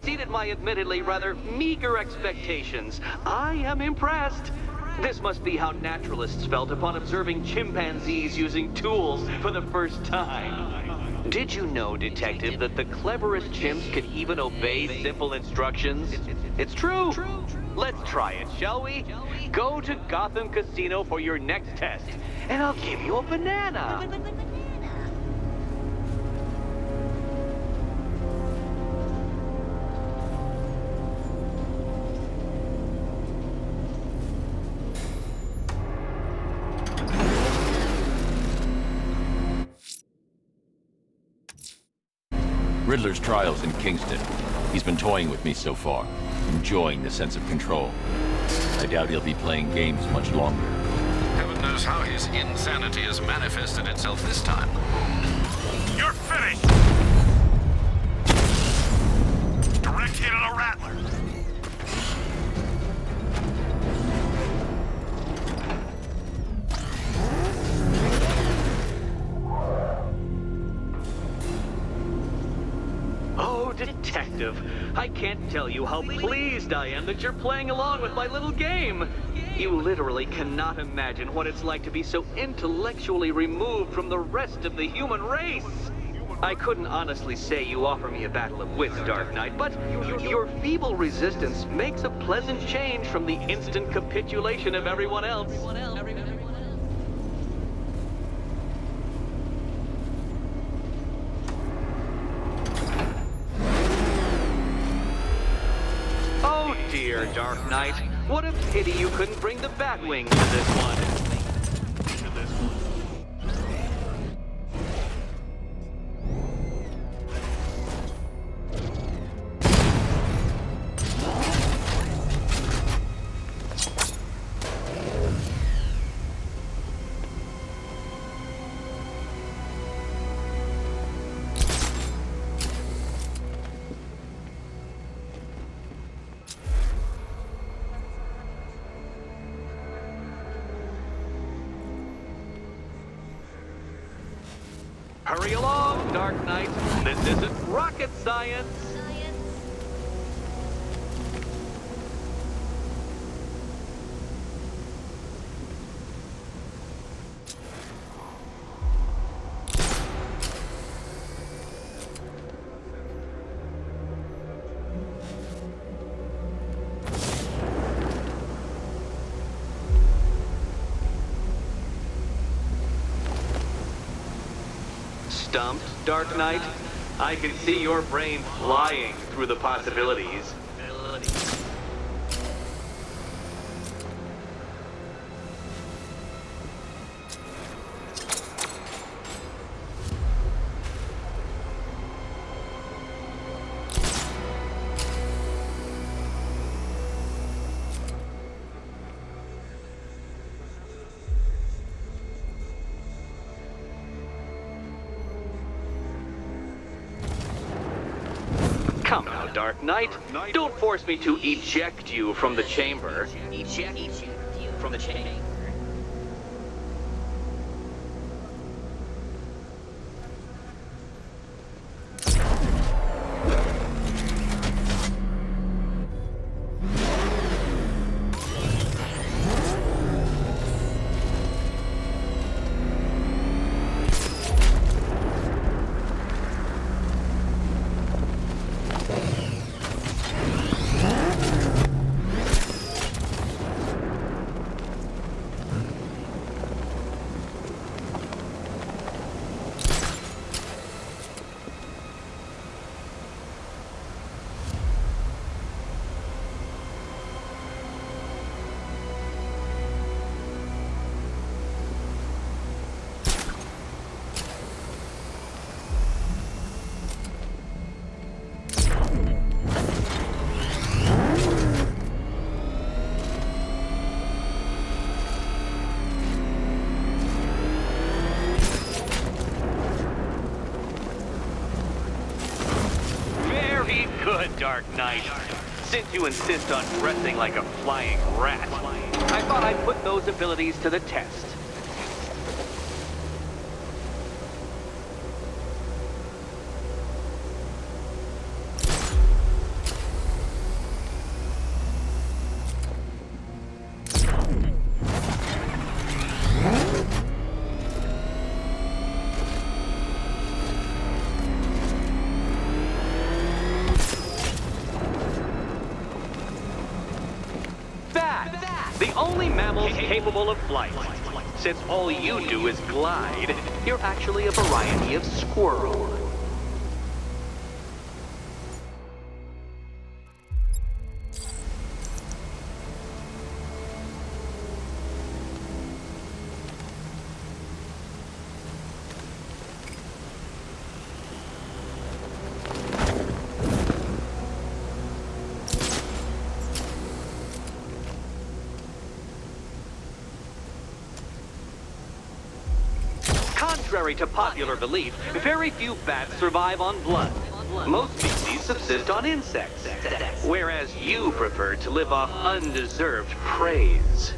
exceeded my admittedly rather meager expectations. I am impressed. This must be how naturalists felt upon observing chimpanzees using tools for the first time. Did you know, Detective, that the cleverest chimps can even obey simple instructions? It's true. Let's try it, shall we? Go to Gotham Casino for your next test, and I'll give you a banana. Riddler's trial's in Kingston. He's been toying with me so far, enjoying the sense of control. I doubt he'll be playing games much longer. Heaven knows how his insanity has manifested itself this time. You're finished! Direct hit on a Rattler. Oh, Detective, I can't tell you how pleased I am that you're playing along with my little game. You literally cannot imagine what it's like to be so intellectually removed from the rest of the human race. I couldn't honestly say you offer me a battle of wits, Dark Knight, but your feeble resistance makes a pleasant change from the instant capitulation of everyone else. Oh dear, Dark Knight. What a pity you couldn't bring the Batwing to this one. Hurry along, Dark Knight. This isn't rocket science. Stumped, Dark Knight? I can see your brain flying through the possibilities. Come now, Dark Knight. Don't force me to eject you from the chamber. Eject you from the chamber. Good, Dark Knight. Since you insist on dressing like a flying rat, I thought I'd put those abilities to the test. The only mammals capable of flight. Since all you do is glide, you're actually a variety of squirrel. Contrary to popular belief, very few bats survive on blood. Most species subsist on insects, whereas you prefer to live off undeserved praise.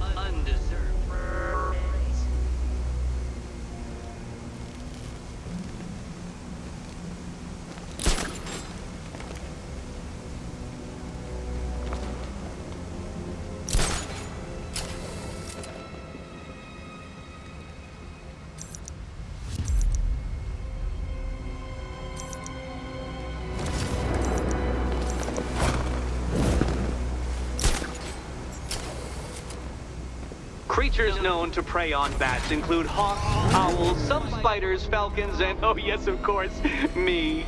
Creatures known to prey on bats include hawks, owls, some spiders, falcons, and, oh yes, of course, me.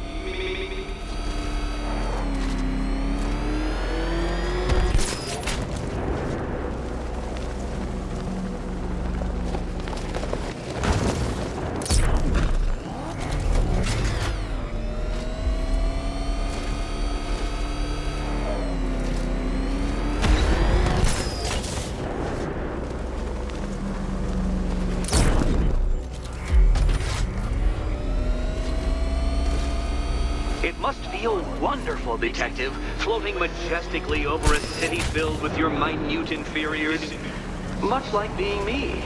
It must feel wonderful, Detective, floating majestically over a city filled with your minute inferiors. Much like being me.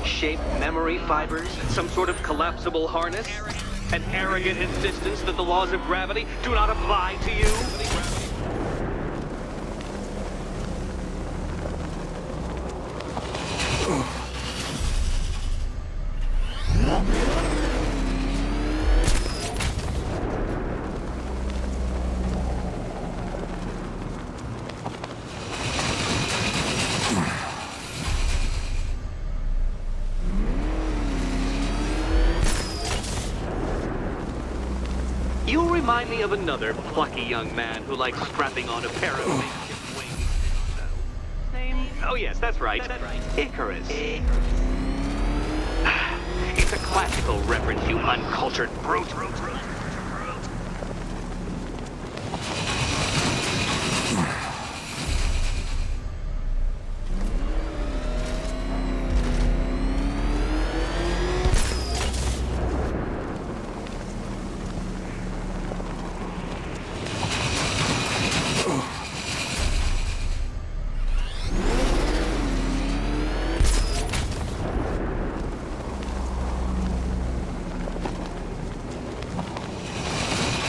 Shape memory fibers, some sort of collapsible harness, an arrogant insistence that the laws of gravity do not apply to you. You remind me of another plucky young man who likes strapping on a pair of makeshift wings. Name? Oh yes, that's right. Icarus. It's a classical reference, you uncultured brute.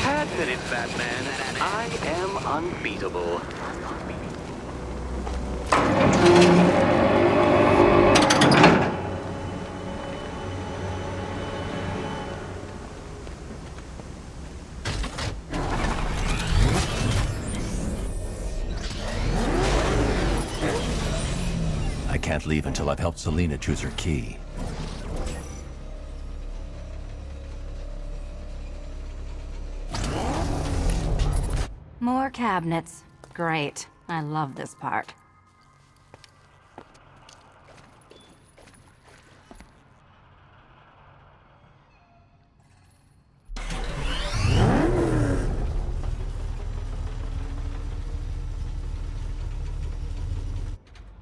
Admit it, Batman. I am unbeatable. I can't leave until I've helped Selina choose her key. More cabinets. Great. I love this part.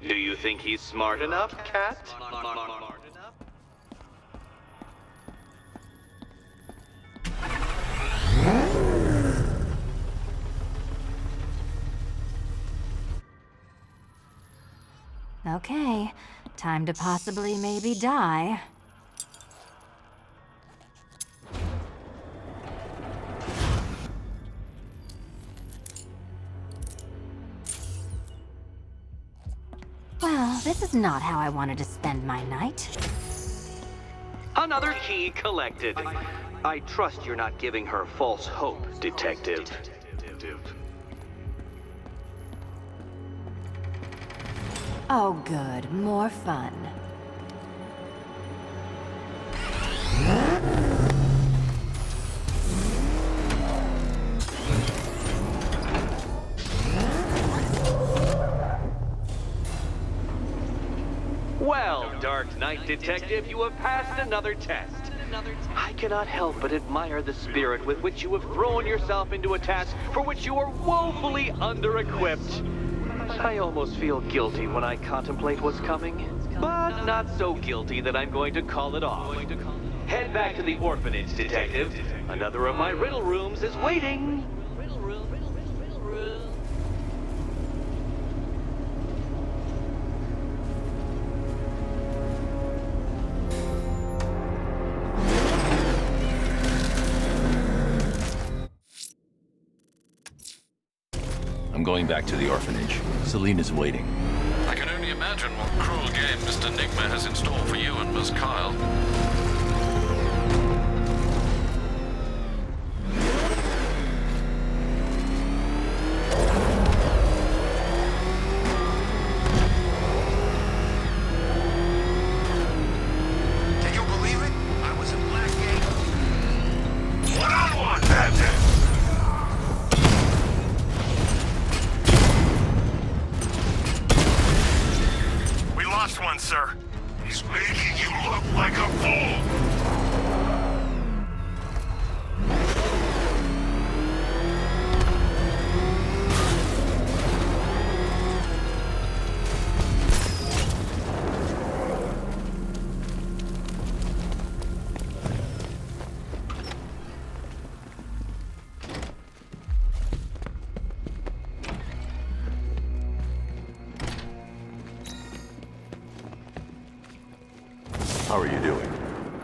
Do you think he's smart enough, Cat? Time to possibly maybe die. Well, this is not how I wanted to spend my night. Another key collected. I trust you're not giving her false hope, Detective. Oh good, more fun. Well, Dark Knight Detective, you have passed another test. I cannot help but admire the spirit with which you have thrown yourself into a task for which you are woefully under-equipped. I almost feel guilty when I contemplate what's coming, but not so guilty that I'm going to call it off. Head back to the orphanage, Detective. Another of my riddle rooms is waiting. I'm going back to the orphanage. Selena's waiting. I can only imagine what cruel game Mr. Nigma has in store for you and Miss Kyle. Can you believe it? I was in Blackgate. One-on-one, Batman! We lost one, sir. He's making you look like a fool! How are you doing?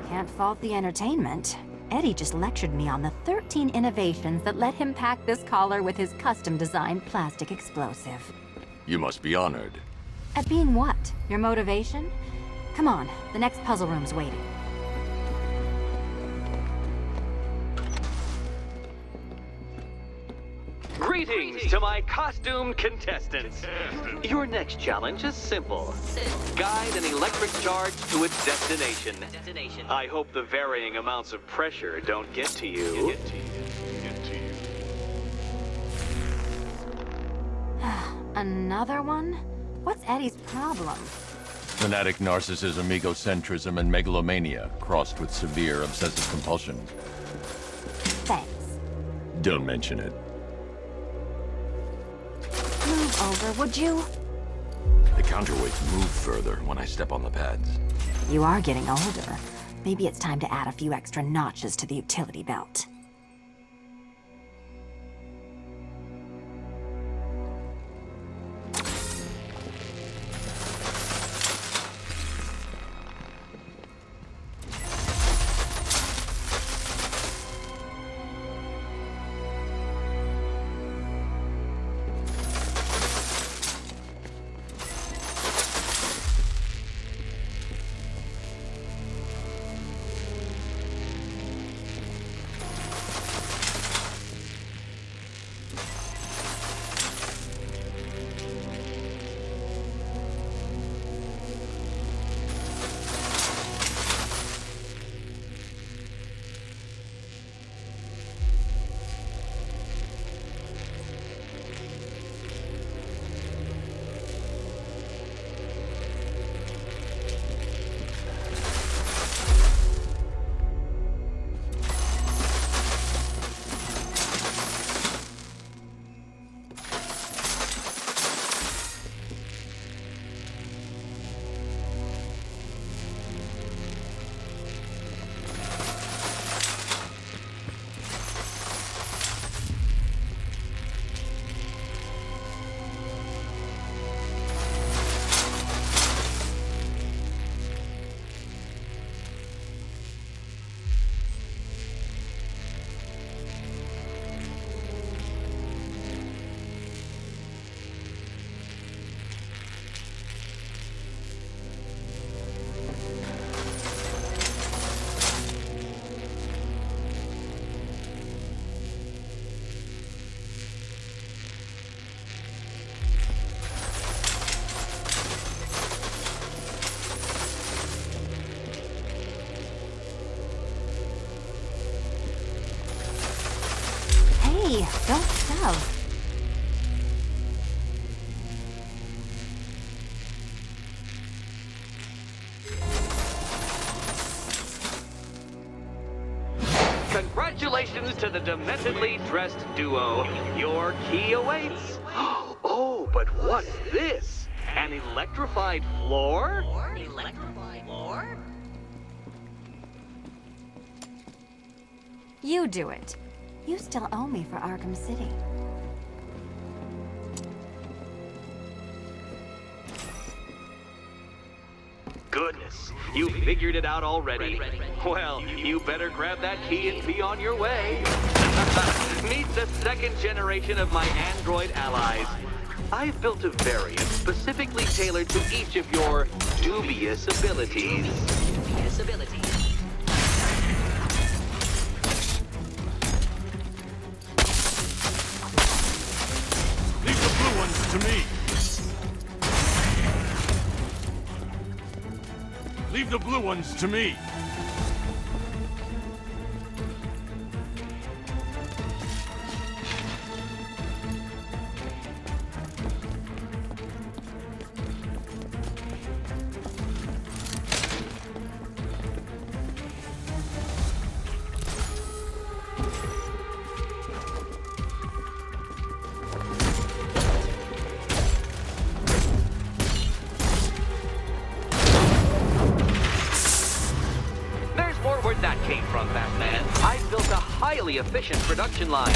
Can't fault the entertainment. Eddie just lectured me on the 13 innovations that let him pack this collar with his custom-designed plastic explosive. You must be honored. At being what? Your motivation? Come on, the next puzzle room's waiting. Greetings to my costumed contestants. Your next challenge is simple. Guide an electric charge to its destination. I hope the varying amounts of pressure don't get to you. Another one? What's Eddie's problem? Fanatic narcissism, egocentrism, and megalomania, crossed with severe obsessive compulsion. Thanks. Don't mention it. Move over, would you? The counterweights move further when I step on the pads. You are getting older. Maybe it's time to add a few extra notches to the utility belt. Eddie, don't shove. Congratulations to the dementedly dressed duo. Your key awaits. Oh, but what's this? An electrified floor? Electrified floor? You do it. You still owe me for Arkham City. Goodness, you figured it out already. Well, you better grab that key and be on your way. Meet the second generation of my android allies. I've built a variant specifically tailored to each of your dubious abilities. Leave the blue ones to me. Leave the blue ones to me. That came from, Batman. I built a highly efficient production line.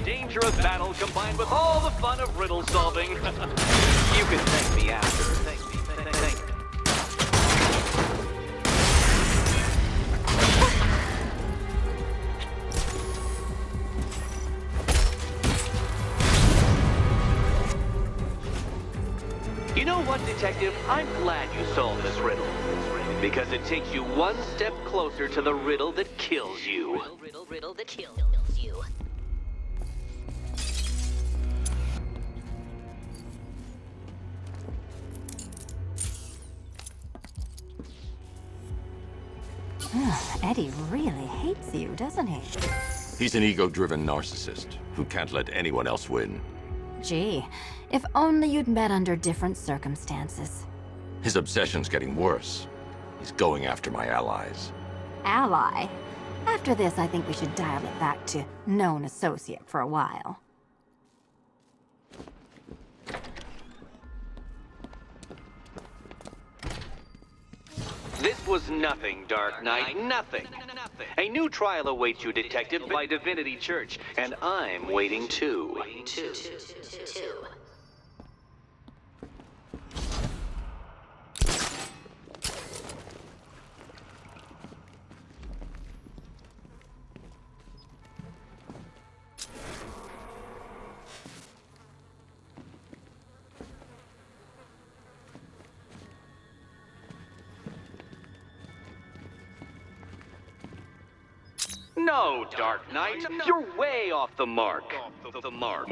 Danger of battle combined with all the fun of riddle solving. You can thank me after. Thank me. You know what, Detective? I'm glad you solved this riddle. Because it takes you one step closer to the riddle that kills you. Riddle that kills you. Eddie really hates you, doesn't he? He's an ego-driven narcissist who can't let anyone else win. Gee, if only you'd met under different circumstances. His obsession's getting worse. He's going after my allies. Ally? After this, I think we should dial it back to known associate for a while. This was nothing, Dark Knight, nothing. A new trial awaits you, Detective, by Divinity Church, and I'm waiting too. No, Dark Knight, you're way off the mark. The mark.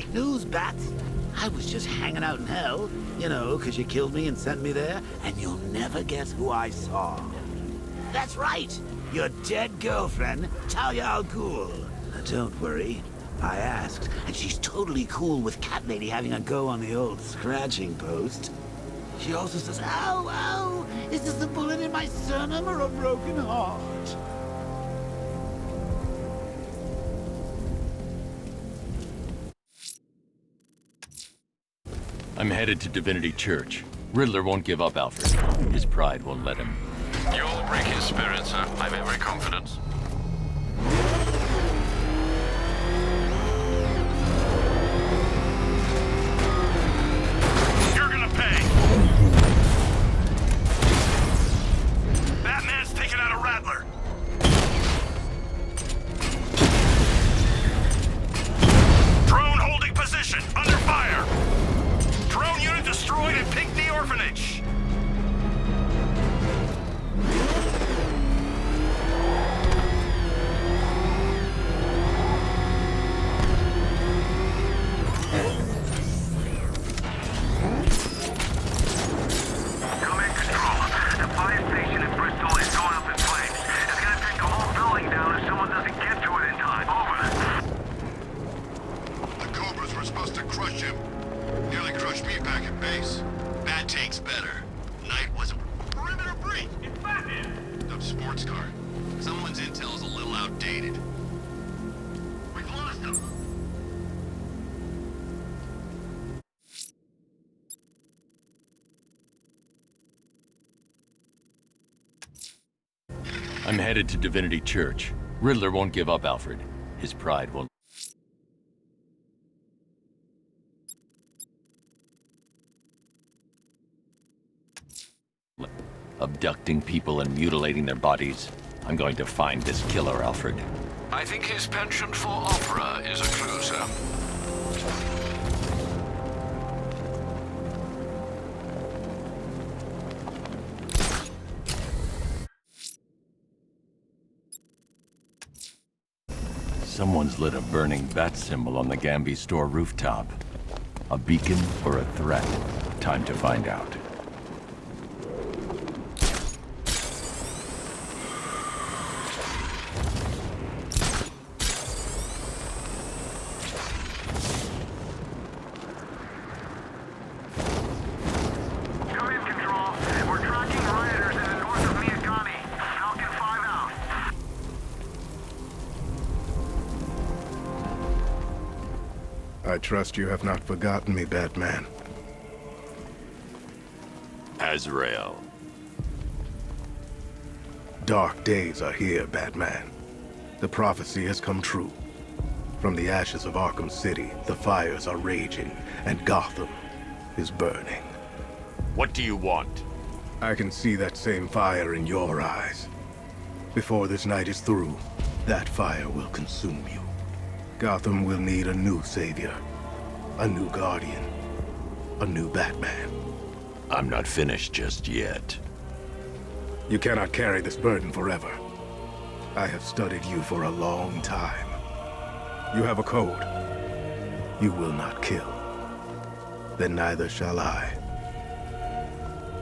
fake news, Bats. I was just hanging out in hell, you know, 'cause you killed me and sent me there, and you'll never guess who I saw. That's right, your dead girlfriend, Talia al Ghul. Now, don't worry, I asked, and she's totally cool with Cat Lady having a go on the old scratching post. She also says, ow, ow, is this a bullet in my sternum or a broken heart? I'm headed to Divinity Church. Riddler won't give up, Alfred. His pride won't let him. You'll break his spirit, sir. I've every confidence. You're gonna pay! Batman's taken out a Rattler. Drone holding position, under fire. Drone unit destroyed at Pinckney Orphanage. Command control. The fire station in Bristol is going up in flames. It's gonna take the whole building down if someone doesn't get to it in time. Over. The Cobras were supposed to crush him. Nearly crushed me back at base. Bat takes better. Night was a perimeter breach. It's Batman! The sports car. Someone's intel's a little outdated. We've lost him. I'm headed to Divinity Church. Riddler won't give up, Alfred. His pride won't. Abducting people and mutilating their bodies. I'm going to find this killer, Alfred. I think his penchant for opera is a clue, sir. Someone's lit a burning bat symbol on the Gamby store rooftop. A beacon or a threat? Time to find out. Command control. We're tracking rioters in the north of Miyagami. Falcon 5 out. I trust you have not forgotten me, Batman. Azrael. Dark days are here, Batman. The prophecy has come true. From the ashes of Arkham City, the fires are raging, and Gotham is burning. What do you want? I can see that same fire in your eyes. Before this night is through, that fire will consume you. Gotham will need a new savior, a new guardian, a new Batman. I'm not finished just yet. You cannot carry this burden forever. I have studied you for a long time. You have a code. You will not kill. Then neither shall I.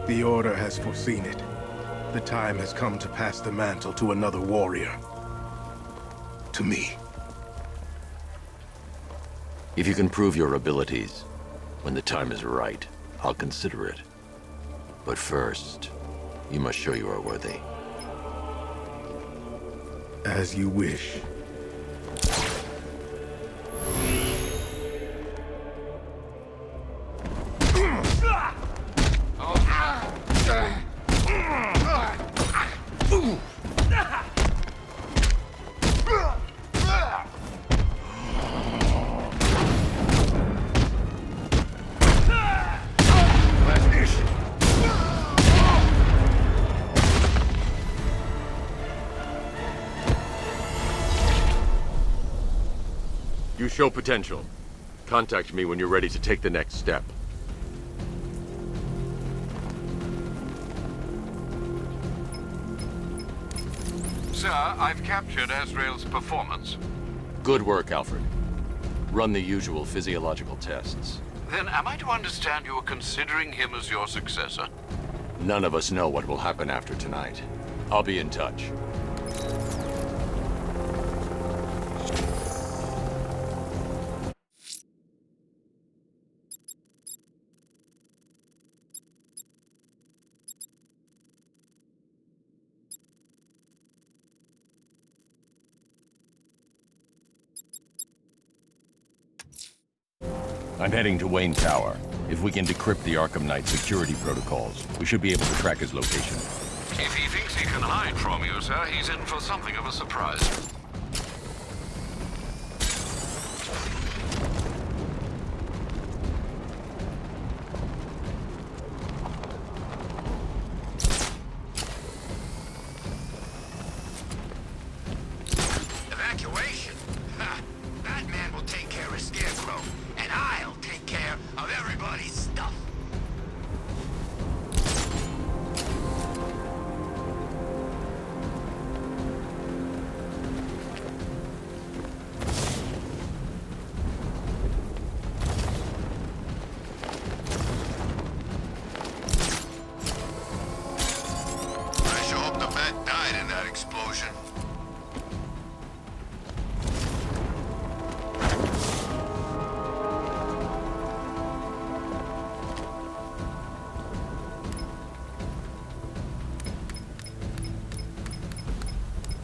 The Order has foreseen it. The time has come to pass the mantle to another warrior. To me. If you can prove your abilities, when the time is right, I'll consider it. But first, you must show you are worthy. As you wish. You show potential. Contact me when you're ready to take the next step. Sir, I've captured Azrael's performance. Good work, Alfred. Run the usual physiological tests. Then am I to understand you are considering him as your successor? None of us know what will happen after tonight. I'll be in touch. I'm heading to Wayne Tower. If we can decrypt the Arkham Knight security protocols, we should be able to track his location. If he thinks he can hide from you, sir, he's in for something of a surprise. Evacuation? Ha! Batman will take care of Scarecrow, and I'll take care of everybody's stuff. I sure hope the Bat died in that explosion.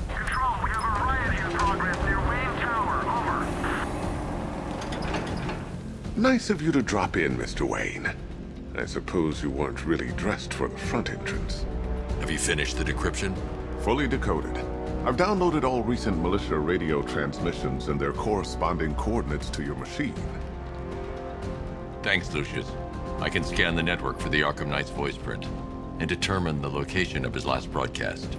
Control, we have a riot in progress near Wayne Tower. Over. Nice of you to drop in, Mr. Wayne. I suppose you weren't really dressed for the front entrance. Have you finished the decryption? Fully decoded. I've downloaded all recent militia radio transmissions and their corresponding coordinates to your machine. Thanks, Lucius. I can scan the network for the Arkham Knight's voice print and determine the location of his last broadcast.